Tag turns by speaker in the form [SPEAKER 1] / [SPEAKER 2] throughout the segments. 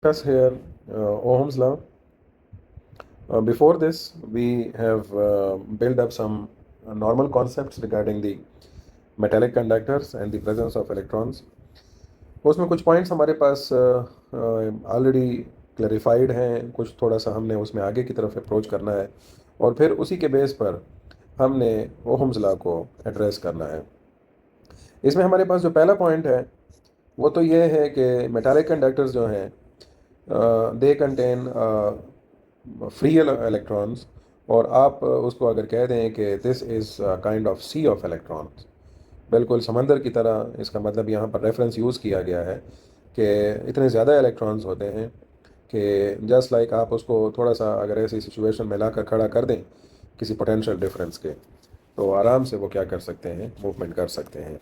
[SPEAKER 1] Discuss here Ohm's law. Before this, we have built up some normal concepts regarding the metallic conductors and the presence of electrons. उसमें कुछ points हमारे पास already clarified हैं, कुछ थोड़ा सा हमने उसमें आगे की तरफ अप्रोच करना है और फिर उसी के बेस पर हमने ओहम्स लॉ को एड्रेस करना है। इसमें हमारे पास जो पहला पॉइंट है वो तो ये है कि मेटालिक कंडक्टर्स जो हैं दे कंटेन फ्री इलेक्ट्रॉन्स, और आप उसको अगर कह दें कि this is kind of sea of electrons, बिल्कुल समंदर की तरह, इसका मतलब यहाँ पर रेफरेंस यूज़ किया गया है कि इतने ज़्यादा इलेक्ट्रॉन्स होते हैं कि जस्ट लाइक आप उसको थोड़ा सा अगर ऐसी सिचुएशन में लाकर खड़ा कर दें किसी पोटेंशियल डिफरेंस के, तो आराम से वो क्या कर सकते हैं, मूवमेंट कर सकते हैं।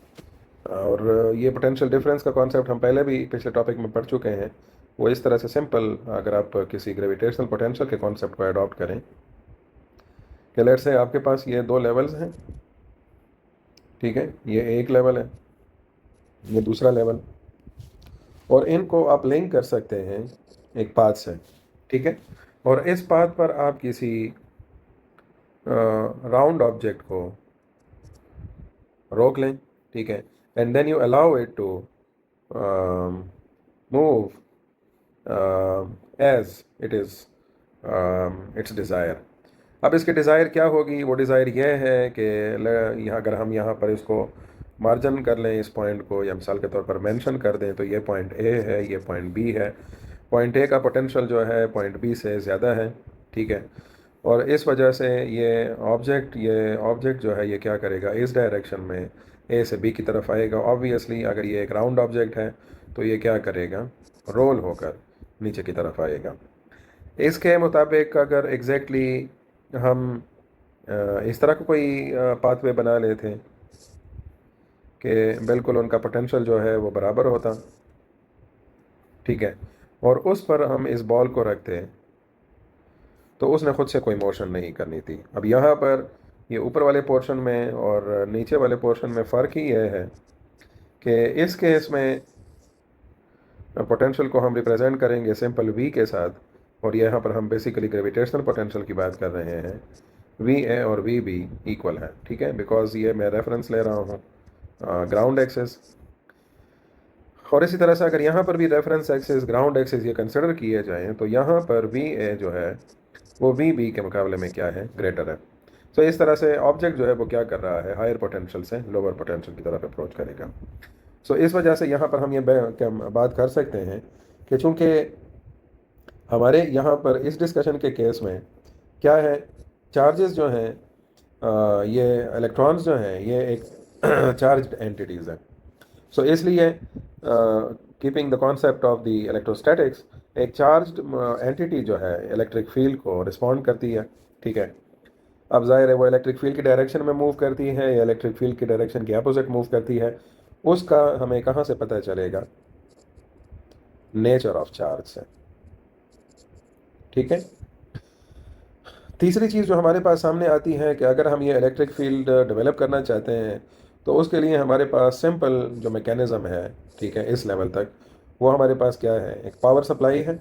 [SPEAKER 1] और ये पोटेंशियल डिफरेंस का कॉन्सेप्ट हम पहले भी पिछले टॉपिक में पढ़ चुके हैं। वो इस तरह से सिंपल, अगर आप किसी ग्रेविटेशनल पोटेंशियल के कॉन्सेप्ट को अडॉप्ट करें कि लेट्स से आपके पास ये दो लेवल्स हैं, ठीक है, ये एक लेवल है, ये दूसरा लेवल, और इनको आप लिंक कर सकते हैं एक पाथ से, ठीक है। और इस पाथ पर आप किसी राउंड ऑब्जेक्ट को रोक लें, ठीक है, and then you allow it to move as it is its desire. अब इसके डिज़ायर क्या होगी? वो डिज़ायर ये है कि यहाँ अगर हम यहाँ पर इसको मार्जन कर लें, इस पॉइंट को, या मिसाल के तौर पर मेंशन कर दें, तो ये पॉइंट ए है, ये पॉइंट बी है। पॉइंट ए का पोटेंशियल जो है पॉइंट बी से ज़्यादा है, ठीक है। और इस वजह से ये ऑब्जेक्ट जो है ये क्या करेगा, इस डायरेक्शन में ए से बी की तरफ आएगा। ऑब्वियसली अगर ये एक राउंड ऑब्जेक्ट है तो ये क्या करेगा, रोल होकर नीचे की तरफ आएगा। इसके मुताबिक अगर एग्जैक्टली हम इस तरह का कोई पाथवे बना लेते कि बिल्कुल उनका पोटेंशियल जो है वो बराबर होता, ठीक है, और उस पर हम इस बॉल को रखते, तो उसने खुद से कोई मोशन नहीं करनी थी। अब यहाँ पर ये ऊपर वाले पोर्शन में और नीचे वाले पोर्शन में फ़र्क ही ये है कि इस केस में पोटेंशियल को हम रिप्रेजेंट करेंगे सिंपल v के साथ, और यहाँ पर हम बेसिकली ग्रेविटेशनल पोटेंशियल की बात कर रहे हैं। वी ए और वी बी इक्वल है, ठीक है, बिकॉज ये मैं रेफरेंस ले रहा हूँ ग्राउंड एक्सेस। और इसी तरह से अगर यहाँ पर भी रेफरेंस एक्सेस, ग्राउंड एक्सेस ये कंसिडर किए जाएँ, तो यहाँ पर वी ए जो है वो वी बी के मुकाबले में क्या है, ग्रेटर है। तो इस तरह से ऑब्जेक्ट जो है वो क्या कर रहा है, हायर पोटेंशियल से लोअर पोटेंशियल की तरफ अप्रोच करेगा। सो इस वजह से यहाँ पर हम ये क्या बात कर सकते हैं कि चूँकि हमारे यहाँ पर इस डिस्कशन के केस में क्या है, चार्जेस जो हैं, ये इलेक्ट्रॉन्स जो हैं, ये एक चार्ज्ड एंटिटीज़ हैं। सो इसलिए keeping the concept of the electrostatics, एक चार्ज्ड एंटिटी जो है इलेक्ट्रिक फील्ड को रिस्पॉन्ड करती है, ठीक है। अब जाहिर है वो इलेक्ट्रिक फील्ड की डायरेक्शन में मूव करती है या इलेक्ट्रिक फील्ड की डायरेक्शन के अपोजिट मूव करती है, उसका हमें कहाँ से पता चलेगा, नेचर ऑफ चार्ज से, ठीक है। तीसरी चीज़ जो हमारे पास सामने आती है कि अगर हम ये इलेक्ट्रिक फील्ड डेवलप करना चाहते हैं, तो उसके लिए हमारे पास सिंपल जो मैकेनिज़्म है, ठीक है, इस लेवल तक, वो हमारे पास क्या है, एक पावर सप्लाई है,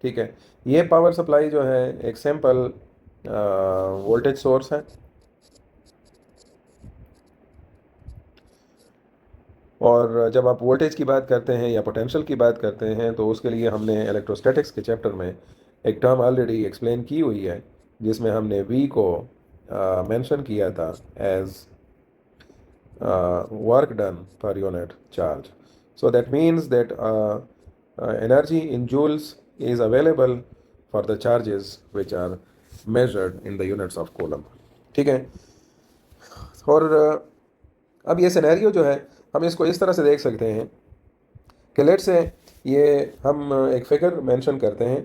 [SPEAKER 1] ठीक है। ये पावर सप्लाई जो है एक सिंपल वोल्टेज सोर्स है, और जब आप वोल्टेज की बात करते हैं या पोटेंशियल की बात करते हैं, तो उसके लिए हमने इलेक्ट्रोस्टैटिक्स के चैप्टर में एक टर्म ऑलरेडी एक्सप्लेन की हुई है, जिसमें हमने वी को मेंशन किया था as work done per unit charge. So that means that energy in joules is available for the charges which are measured in the units of coulomb, ठीक है। और अब ये सिनेरियो जो है हम इसको इस तरह से देख सकते हैं कि लेट से ये हम एक फिगर मेंशन करते हैं।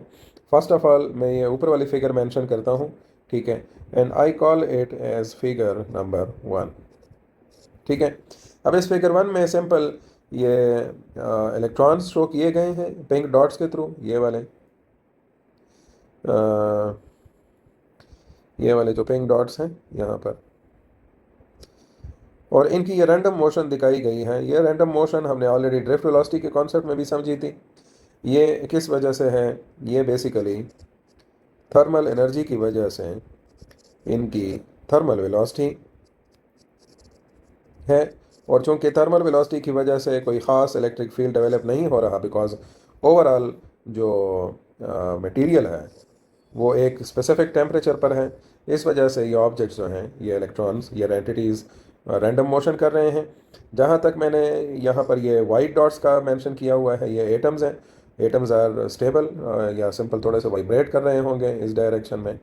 [SPEAKER 1] फर्स्ट ऑफ ऑल मैं ये ऊपर वाली फिगर मेंशन करता हूँ, ठीक है, and I call it as figure number 1, ठीक है। अब इस फिगर 1 में सिंपल ये इलेक्ट्रॉन्स शो किए गए हैं पिंक डॉट्स के थ्रू, ये वाले जो पिंक डॉट्स हैं यहाँ पर, और इनकी ये रैंडम मोशन दिखाई गई है। ये रैंडम मोशन हमने ऑलरेडी ड्रिफ्ट वेलोसिटी के कॉन्सेप्ट में भी समझी थी। ये किस वजह से है? ये बेसिकली थर्मल एनर्जी की वजह से इनकी थर्मल वेलोसिटी है। और चूंकि थर्मल वेलोसिटी की वजह से कोई ख़ास इलेक्ट्रिक फील्ड डेवलप नहीं हो रहा, बिकॉज ओवरऑल जो मटेरियल है वो एक स्पेसिफिक टेम्परेचर पर है, इस वजह से ये ऑब्जेक्ट्स जो हैं, ये इलेक्ट्रॉन्स, ये एंटिटीज़ रैंडम मोशन कर रहे हैं। जहाँ तक मैंने यहाँ पर ये वाइट डॉट्स का मेंशन किया हुआ है, ये एटम्स हैं। एटम्स आर स्टेबल या सिंपल थोड़े से वाइब्रेट कर रहे होंगे इस डायरेक्शन में,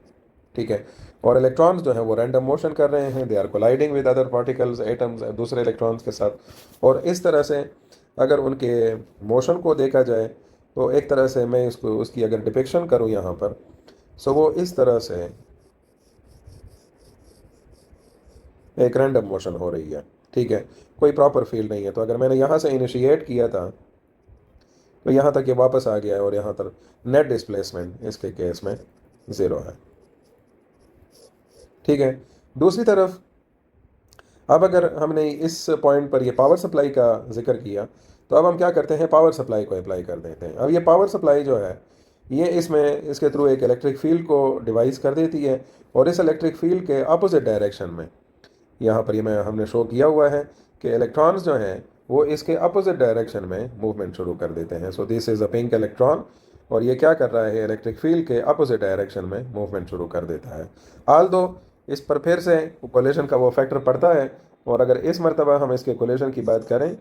[SPEAKER 1] ठीक है। और इलेक्ट्रॉन्स जो हैं वो रैंडम मोशन कर रहे हैं, they are colliding with other particles, atoms, दूसरे इलेक्ट्रॉन्स के साथ। और इस तरह से अगर उनके मोशन को देखा जाए तो एक तरह से मैं इसको उसकी अगर डिपिक्शन करूँ यहाँ पर, सो वो इस तरह से एक रैंडम मोशन हो रही है, ठीक है। कोई प्रॉपर फील्ड नहीं है। तो अगर मैंने यहाँ से इनिशिएट किया था तो यहाँ तक ये वापस आ गया है, और यहाँ तक नेट डिस्प्लेसमेंट इसके केस में ज़ीरो है, ठीक है। दूसरी तरफ अब अगर हमने इस पॉइंट पर ये पावर सप्लाई का जिक्र किया, तो अब हम क्या करते हैं, पावर सप्लाई को अप्लाई कर देते हैं। अब ये पावर सप्लाई जो है ये इसमें इसके थ्रू एक इलेक्ट्रिक फील्ड को डिवाइस कर देती है, और इस इलेक्ट्रिक फील्ड के अपोजिट डायरेक्शन में यहाँ पर ये मैं हमने शो किया हुआ है कि इलेक्ट्रॉन्स जो हैं वो इसके अपोजिट डायरेक्शन में मूवमेंट शुरू कर देते हैं। So this is a pink electron, और ये क्या कर रहा है, इलेक्ट्रिक फील्ड के अपोजिट डायरेक्शन में मूवमेंट शुरू कर देता है। आल दो इस पर फिर से कोलिशन का वो फैक्टर पड़ता है, और अगर इस मरतबा हम इसके कोलिशन की बात करें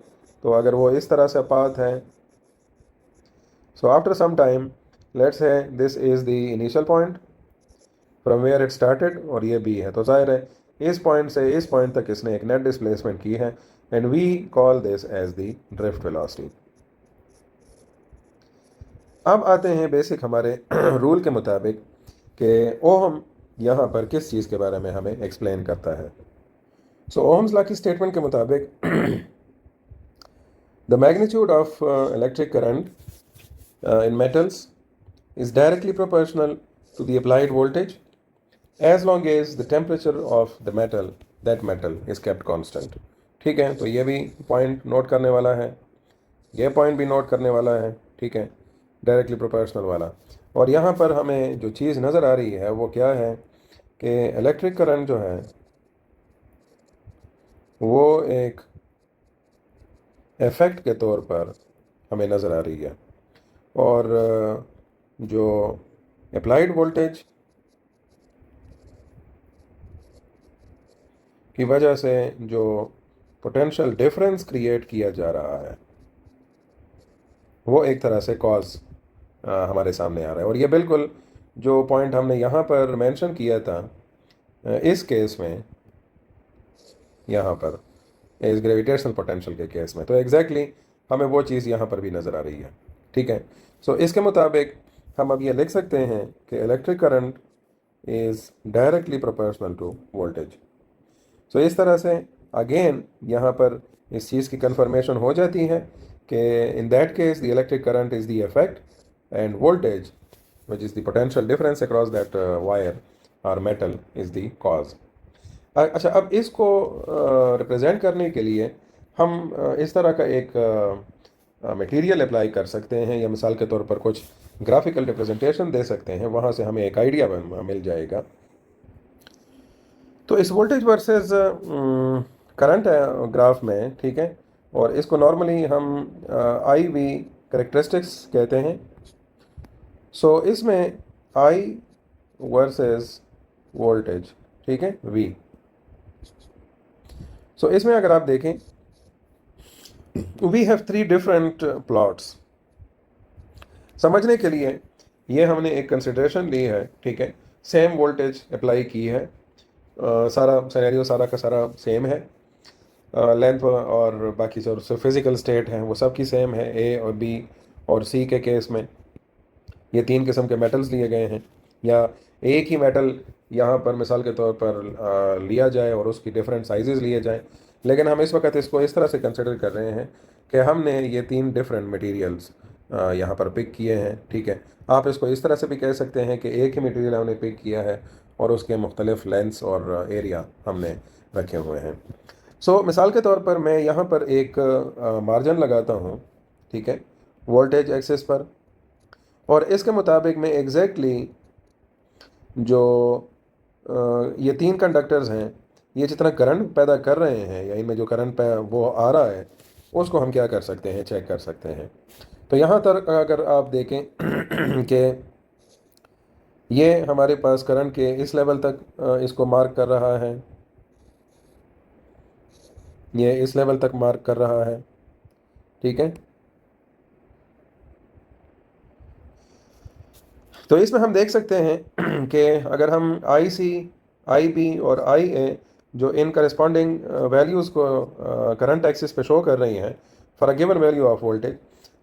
[SPEAKER 1] तो अगर वो इस तरह से पाथ है, so after some time let's say this is the initial point from where it started, और ये बी है, तो जाहिर है इस पॉइंट से इस पॉइंट तक इसने एक नेट डिस्प्लेसमेंट की है, and we call this as the drift velocity. अब आते हैं बेसिक हमारे रूल के मुताबिक कि ओहम यहाँ पर किस चीज़ के बारे में हमें एक्सप्लेन करता है। सो ओहम्स लॉ की स्टेटमेंट के मुताबिक the magnitude of electric current in metals is directly proportional to the applied voltage as long as the temperature of the metal, that metal is kept constant, ठीक है। तो ये भी पॉइंट नोट करने वाला है, ये पॉइंट भी नोट करने वाला है, ठीक है, डायरेक्टली प्रोपोर्शनल वाला। और यहाँ पर हमें जो चीज़ नज़र आ रही है वो क्या है कि इलेक्ट्रिक करंट जो है वो एक इफ़ेक्ट के तौर पर हमें नज़र आ रही है, और जो अप्लाइड वोल्टेज की वजह से जो पोटेंशियल डिफरेंस क्रिएट किया जा रहा है वो एक तरह से कॉज हमारे सामने आ रहा है। और ये बिल्कुल जो पॉइंट हमने यहाँ पर मेंशन किया था इस केस में, यहाँ पर इस ग्रेविटेशनल पोटेंशियल के केस में, तो एग्जैक्टली हमें वो चीज़ यहाँ पर भी नज़र आ रही है, ठीक है। सो इसके मुताबिक हम अब ये लिख सकते हैं कि electric current is directly proportional to voltage. So इस तरह से अगेन यहाँ पर इस चीज़ की कंफर्मेशन हो जाती है कि in that case the electric current is the effect end voltage which is the potential difference across that wire और मेटल इज़ द कॉज। अच्छा, अब इसको रिप्रेजेंट करने के लिए हम इस तरह का एक मटेरियल अप्लाई कर सकते हैं, या मिसाल के तौर पर कुछ ग्राफिकल रिप्रेजेंटेशन दे सकते हैं, वहाँ से हमें एक आइडिया मिल जाएगा। तो इस वोल्टेज वर्सेस करंट ग्राफ में, ठीक है, और इसको नॉर्मली हम आई वी करेक्टरिस्टिक्स कहते हैं। सो इसमें आई वर्सेस वोल्टेज, ठीक है, वी। सो इसमें अगर आप देखें वी हैव 3 डिफरेंट प्लॉट्स। समझने के लिए ये हमने एक कंसिडरेशन ली है, ठीक है, सेम वोल्टेज अप्लाई की है, सारा सिनेरियो सारा का सारा सेम है, लेंथ और बाकी जो फिजिकल स्टेट हैं वो सब की सेम है। ए और बी और सी के केस में ये 3 किस्म के मेटल्स लिए गए हैं, या एक ही मेटल यहाँ पर मिसाल के तौर पर लिया जाए और उसकी डिफरेंट साइजेस लिए जाएं, लेकिन हम इस वक्त इसको इस तरह से कंसिडर कर रहे हैं कि हमने ये 3 डिफरेंट मटेरियल्स यहाँ पर पिक किए हैं, ठीक है। आप इसको इस तरह से भी कह सकते हैं कि एक ही मटेरियल हमने पिक किया है और उसके मुख्तलिफ लेंथ्स और एरिया हमने रखे हुए हैं। सो मिसाल के तौर पर मैं यहाँ पर एक मार्जिन लगाता हूँ, ठीक है, वोल्टेज एक्सिस पर, और इसके मुताबिक में एग्जैक्टली जो ये तीन कंडक्टर्स हैं, ये जितना करंट पैदा कर रहे हैं या इनमें जो करंट वो आ रहा है, उसको हम क्या कर सकते हैं, चेक कर सकते हैं। तो यहाँ तक अगर आप देखें कि ये हमारे पास करंट के इस लेवल तक इसको मार्क कर रहा है, ये इस लेवल तक मार्क कर रहा है, ठीक है। तो इसमें हम देख सकते हैं कि अगर हम आई सी, आई बी और आई ए जो इन करस्पॉन्डिंग वैल्यूज़ को करंट एक्सिस पे शो कर रही हैं for a given value of voltage,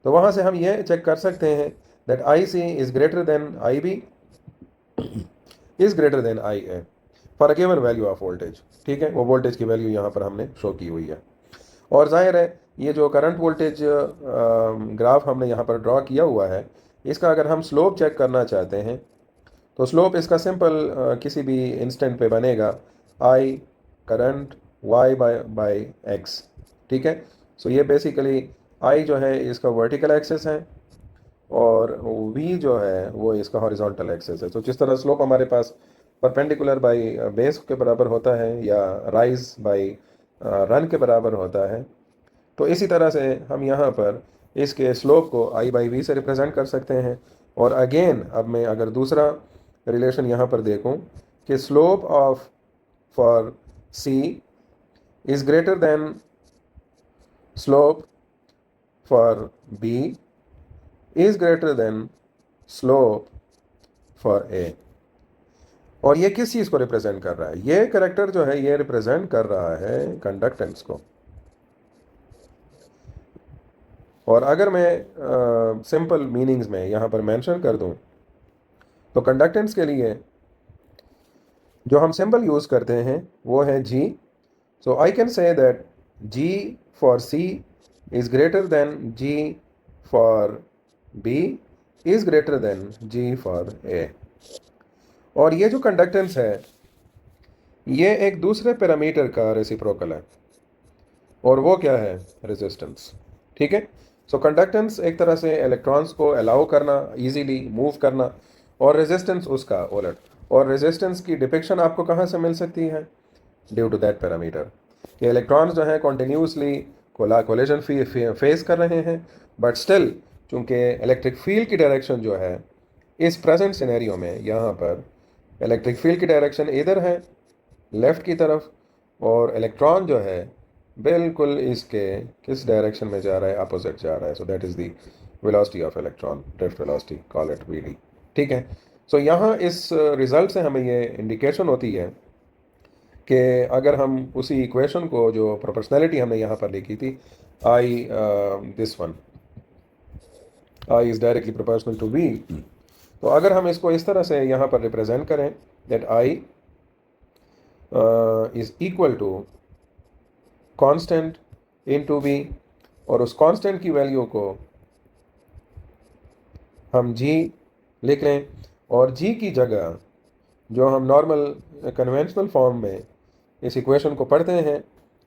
[SPEAKER 1] तो वहाँ से हम ये चेक कर सकते हैं that I C is greater than I B is greater than I A for a given value of voltage, ठीक है। वो वोल्टेज की वैल्यू यहाँ पर हमने शो की हुई है। और जाहिर है ये जो करंट वोल्टेज ग्राफ हमने यहाँ पर ड्रॉ किया हुआ है, इसका अगर हम स्लोप चेक करना चाहते हैं तो स्लोप इसका सिंपल किसी भी इंस्टेंट पे बनेगा I current Y by X, ठीक है। सो ये बेसिकली आई जो है इसका वर्टिकल एक्सेस है और वी जो है वो इसका हॉरिजॉन्टल एक्सेस है। तो जिस तरह स्लोप हमारे पास परपेंडिकुलर बाई बेस के बराबर होता है या राइज बाई रन के बराबर होता है, तो इसी तरह से हम यहाँ पर इसके स्लोप को आई बाई वी से रिप्रेजेंट कर सकते हैं। और अगेन अब मैं अगर दूसरा रिलेशन यहाँ पर देखूँ कि slope of for C is greater than slope for B is greater than slope for A. और ये किस चीज़ को रिप्रेजेंट कर रहा है? ये करेक्टर जो है ये रिप्रेजेंट कर रहा है कंडक्टेंस को। और अगर मैं सिंपल मीनिंग्स में यहाँ पर मेंशन कर दूँ तो कंडक्टेंस के लिए जो हम सिंबल यूज़ करते हैं वो है G. So I can say that G for C is greater than G for B is greater than G for A. और ये जो कंडक्टेंस है ये एक दूसरे पैरामीटर का रेसिप्रोकल है और वो क्या है? रेजिस्टेंस, ठीक है। सो कंडक्टेंस एक तरह से इलेक्ट्रॉन्स को अलाउ करना, इजीली मूव करना, और रेजिस्टेंस उसका उलट। और रेजिस्टेंस की डिपिक्शन आपको कहाँ से मिल सकती है? ड्यू टू दैट पैरामीटर कि इलेक्ट्रॉन्स जो हैं कॉन्टिन्यूसली कोलिजन फेस कर रहे हैं, बट स्टिल चूँकि इलेक्ट्रिक फील्ड की डायरेक्शन जो है इस प्रेजेंट सिनेरियो में यहाँ पर इलेक्ट्रिक फील्ड की डायरेक्शन इधर है लेफ़्ट की तरफ, और इलेक्ट्रॉन जो है बिल्कुल इसके किस डायरेक्शन में जा रहा है? अपोजिट जा रहा है। So that is the velocity of electron, drift velocity, call it V D, ठीक है। सो यहाँ इस रिज़ल्ट से हमें ये इंडिकेशन होती है कि अगर हम उसी इक्वेशन को जो प्रोपोर्शनैलिटी हमने यहाँ पर लिखी थी I this one I is directly proportional to V, तो अगर हम इसको इस तरह से यहाँ पर रिप्रेजेंट करें that I is equal to constant into V, और उस कांस्टेंट की वैल्यू को हम जी लिख लें, और जी की जगह जो हम नॉर्मल कन्वेंशनल फॉर्म में इस इक्वेशन को पढ़ते हैं,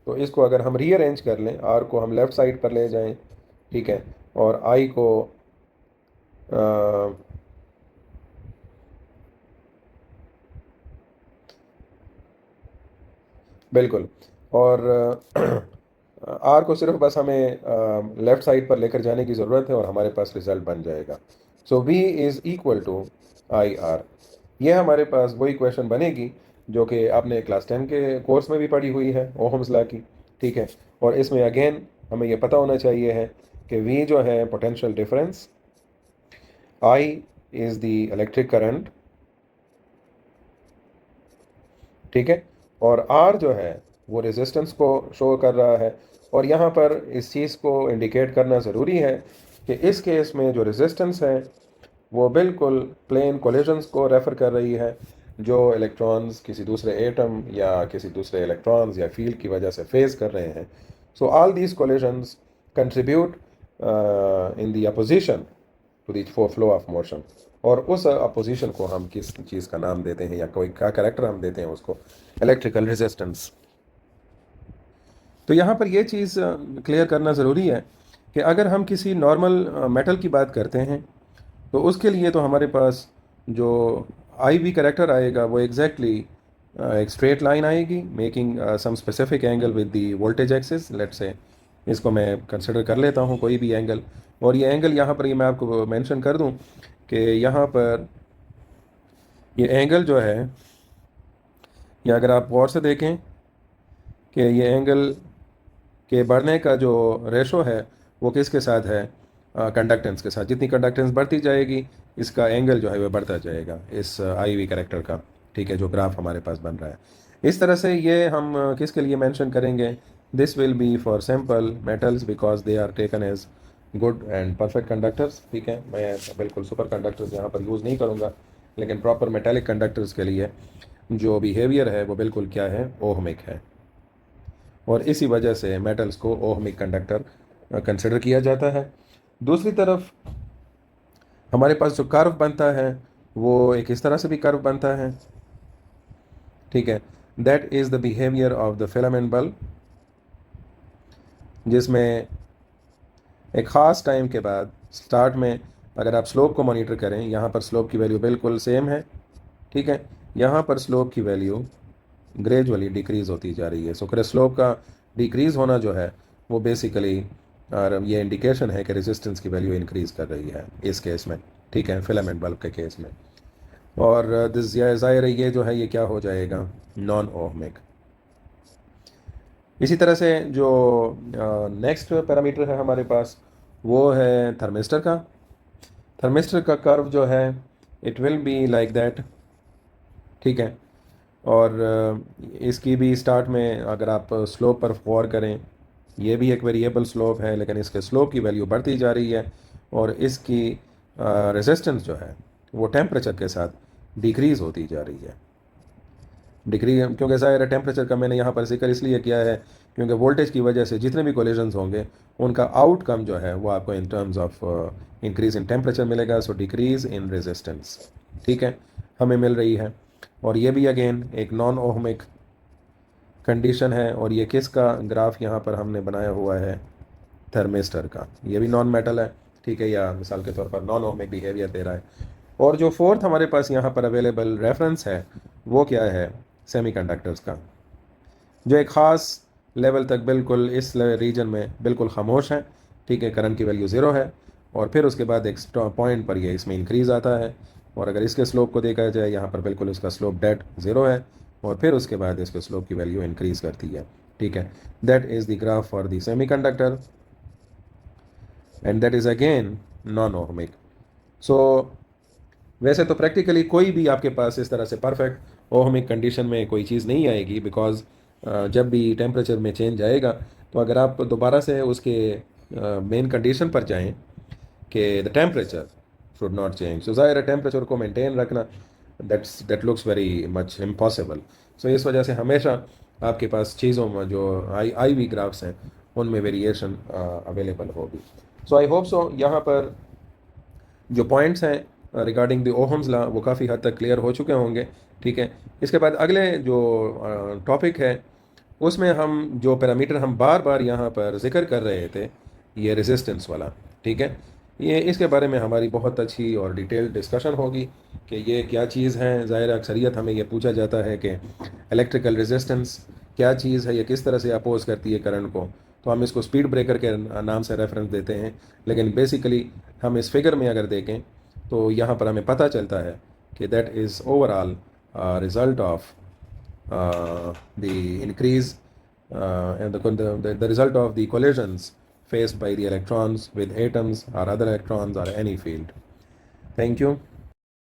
[SPEAKER 1] तो इसको अगर हम रीअरेंज कर लें, आर को हम लेफ़्ट साइड पर ले जाएं, ठीक है, और आई को बिल्कुल, और आर को सिर्फ बस हमें लेफ़्ट साइड पर लेकर जाने की ज़रूरत है और हमारे पास रिज़ल्ट बन जाएगा। So V is equal to I R. ये हमारे पास वही इक्वेशन बनेगी जो कि आपने क्लास 10 के कोर्स में भी पढ़ी हुई है, ओहम्स लॉ की, ठीक है। और इसमें अगेन हमें ये पता होना चाहिए है कि वी जो है potential difference, I is the electric current, ठीक है, और आर जो है वो रेजिस्टेंस को शो कर रहा है। और यहाँ पर इस चीज़ को इंडिकेट करना ज़रूरी है कि इस केस में जो रेजिस्टेंस है वो बिल्कुल प्लेन कोलिजन्स को रेफ़र कर रही है, जो इलेक्ट्रॉन्स किसी दूसरे एटम या किसी दूसरे इलेक्ट्रॉन्स या फील्ड की वजह से फेस कर रहे हैं। So all these collisions contribute in the opposition to the flow of motion, और उस अपोजिशन को हम किस चीज़ का नाम देते हैं या कोई क्या कैरेक्टर हम देते हैं उसको? Electrical resistance. तो यहाँ पर यह चीज़ क्लियर करना ज़रूरी है कि अगर हम किसी नॉर्मल मेटल की बात करते हैं तो उसके लिए तो हमारे पास जो आई वी करेक्टर आएगा वो एग्जैक्टली एक स्ट्रेट लाइन आएगी making some specific angle with the voltage axis, let's say इसको मैं कंसिडर कर लेता हूँ कोई भी एंगल। और ये एंगल यहाँ पर ये मैं आपको मेंशन कर दूँ कि यहाँ पर ये एंगल जो है, या अगर आप गौर से देखें कि ये एंगल के बढ़ने का जो रेशो है वो किसके साथ है, कंडक्टेंस के साथ। जितनी कंडक्टेंस बढ़ती जाएगी इसका एंगल जो है वो बढ़ता जाएगा इस आई वी कैरेक्टर का, ठीक है, जो ग्राफ हमारे पास बन रहा है। इस तरह से ये हम किसके लिए मेंशन करेंगे, this will be for simple metals because they are taken as good and perfect conductors, ठीक है। मैं बिल्कुल सुपर कंडक्टर्स यहाँ पर यूज़ नहीं करूँगा, लेकिन प्रॉपर मेटेलिक कंडक्टर्स के लिए जो बिहेवियर है वो बिल्कुल क्या है, ओहमिक है। और इसी वजह से मेटल्स को ओहमिक कंडक्टर कंसिडर किया जाता है। दूसरी तरफ हमारे पास जो कर्व बनता है वो एक इस तरह से भी कर्व बनता है, ठीक है। That is the behaviour of the filament bulb, जिसमें एक ख़ास टाइम के बाद स्टार्ट में अगर आप स्लोप को मॉनिटर करें, यहाँ पर स्लोप की वैल्यू बिल्कुल सेम है, ठीक है। यहाँ पर स्लोप की वैल्यू ग्रेजुअली डिक्रीज़ होती जा रही है। सो स्लोप का डिक्रीज़ होना जो है वो बेसिकली ये इंडिकेशन है कि रेजिस्टेंस की वैल्यू इंक्रीज़ कर रही है इस केस में, ठीक है, फिलामेंट बल्ब के केस में। और दिस ज़ाहिर है ये जो है ये क्या हो जाएगा, नॉन ओहमिक। इसी तरह से जो नेक्स्ट पैरामीटर है हमारे पास वो है थर्मिस्टर का। थर्मिस्टर का कर्व जो है it will be like that, ठीक है। और इसकी भी स्टार्ट में अगर आप स्लोप पर गौर करें, ये भी एक वेरिएबल स्लोप है, लेकिन इसके स्लोप की वैल्यू बढ़ती जा रही है और इसकी रेजिस्टेंस जो है वो टेम्परेचर के साथ डिक्रीज़ होती जा रही है। डिक्रीज क्योंकि ज़ाहिर है टेम्परेचर का मैंने यहाँ पर जिक्र इसलिए किया है क्योंकि वोल्टेज की वजह से जितने भी कोलिजन्स होंगे उनका आउटकम जो है वो आपको in terms of increase in temperature मिलेगा। सो डिक्रीज़ इन रेजिस्टेंस, ठीक है, हमें मिल रही है। और ये भी अगेन एक नॉन ओहमिक कंडीशन है। और ये किसका ग्राफ यहाँ पर हमने बनाया हुआ है, थर्मिस्टर का। ये भी नॉन मेटल है, ठीक है, या मिसाल के तौर पर नॉन ओहमिक बिहेवियर दे रहा है। और जो फोर्थ हमारे पास यहाँ पर अवेलेबल रेफरेंस है वो क्या है, सेमीकंडक्टर्स का, जो एक ख़ास लेवल तक बिल्कुल इस रीजन में बिल्कुल खामोश है, ठीक है, करंट की वैल्यू ज़ीरो है। और फिर उसके बाद एक पॉइंट पर ये इसमें इंक्रीज़ आता है। और अगर इसके स्लोप को देखा जाए यहाँ पर बिल्कुल इसका स्लोप डेड ज़ीरो है और फिर उसके बाद इसके स्लोप की वैल्यू इंक्रीज़ करती है, ठीक है। That is the graph for the semiconductor and that is again non ohmic. So वैसे तो प्रैक्टिकली कोई भी आपके पास इस तरह से परफेक्ट ओहमिक कंडीशन में कोई चीज़ नहीं आएगी, बिकॉज जब भी टेम्परेचर में चेंज आएगा तो अगर आप दोबारा से उसके मेन कंडीशन पर जाएं कि the temperature should not change, so ज़ाहिर है टेम्परेचर को मेंटेन रखना that looks very much impossible. So इस वजह से हमेशा आपके पास चीज़ों में जो आई वी ग्राफ्स हैं उनमें वेरिएशन अवेलेबल होगी। सो आई होप सो यहाँ पर जो पॉइंट्स हैं रिगार्डिंग द ओहम्स लॉ वो काफ़ी हद तक क्लियर हो चुके होंगे, ठीक है। इसके बाद अगले जो टॉपिक है उसमें हम जो पैरामीटर हम बार बार यहाँ पर जिक्र कर रहे थे, ये रेजिस्टेंस वाला, ठीक है, ये इसके बारे में हमारी बहुत अच्छी और डिटेल्ड डिस्कशन होगी कि ये क्या चीज़ है। ज़ाहिर अक्सरियत हमें ये पूछा जाता है कि इलेक्ट्रिकल रेजिस्टेंस क्या चीज़ है, ये किस तरह से अपोज करती है करंट को, तो हम इसको स्पीड ब्रेकर के नाम से रेफरेंस देते हैं। लेकिन बेसिकली हम इस फिगर में अगर देखें तो यहाँ पर हमें पता चलता है कि that is overall result of the increase and the result of the collisions faced by the electrons with atoms or other electrons or any field. Thank you.